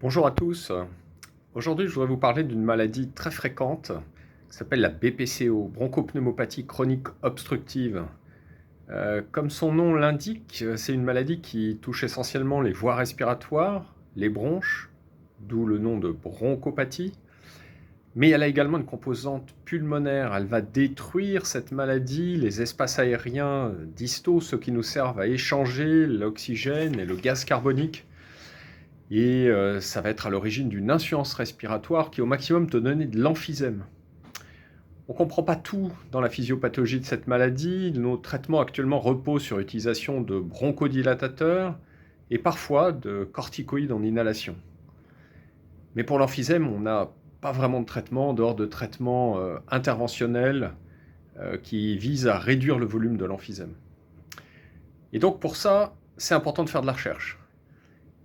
Bonjour à tous. Aujourd'hui, je voudrais vous parler d'une maladie très fréquente qui s'appelle la BPCO, bronchopneumopathie chronique obstructive. Comme son nom l'indique, c'est une maladie qui touche essentiellement les voies respiratoires, les bronches, d'où le nom de bronchopathie. Mais elle a également une composante pulmonaire. Elle va détruire cette maladie, les espaces aériens distaux, ceux qui nous servent à échanger l'oxygène et le gaz carbonique. Et ça va être à l'origine d'une insuffisance respiratoire qui, au maximum, te donner de l'emphysème. On ne comprend pas tout dans la physiopathologie de cette maladie. Nos traitements actuellement reposent sur l'utilisation de bronchodilatateurs et parfois de corticoïdes en inhalation. Mais pour l'emphysème, on n'a pas vraiment de traitement en dehors de traitements interventionnels qui visent à réduire le volume de l'emphysème. Et donc pour ça, c'est important de faire de la recherche.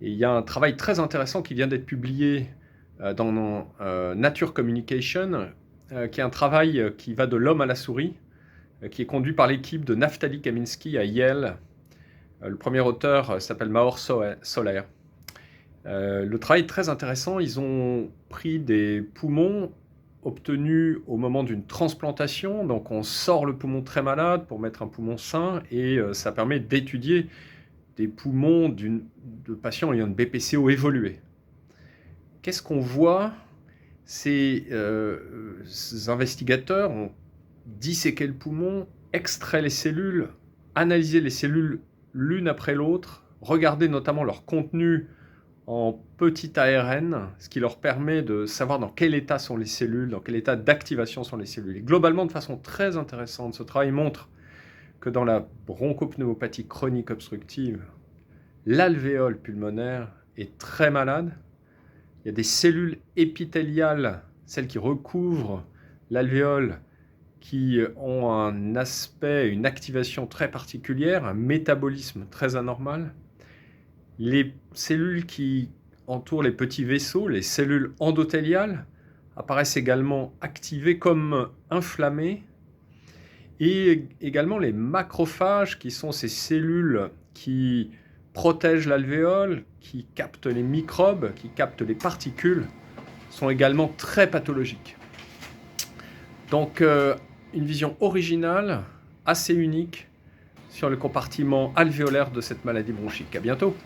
Et il y a un travail très intéressant qui vient d'être publié dans Nature Communication, qui est un travail qui va de l'homme à la souris, qui est conduit par l'équipe de Naftali Kaminski à Yale. Le premier auteur s'appelle Maor Soler. Le travail est très intéressant. Ils ont pris des poumons obtenus au moment d'une transplantation. Donc on sort le poumon très malade pour mettre un poumon sain et ça permet d'étudier des poumons de patients ayant une BPCO évoluée. Qu'est-ce qu'on voit? Ces investigateurs ont disséqué le poumon, extrait les cellules, analysé les cellules l'une après l'autre, regardé notamment leur contenu en petit ARN, ce qui leur permet de savoir dans quel état sont les cellules, dans quel état d'activation sont les cellules. Et globalement, de façon très intéressante, ce travail montre que dans la bronchopneumopathie chronique obstructive, l'alvéole pulmonaire est très malade. Il y a des cellules épithéliales, celles qui recouvrent l'alvéole, qui ont un aspect, une activation très particulière, un métabolisme très anormal. Les cellules qui entourent les petits vaisseaux, les cellules endothéliales, apparaissent également activées comme inflammées. Et également les macrophages, qui sont ces cellules qui protègent l'alvéole, qui captent les microbes, qui captent les particules, sont également très pathologiques. Donc une vision originale, assez unique, sur le compartiment alvéolaire de cette maladie bronchique. À bientôt.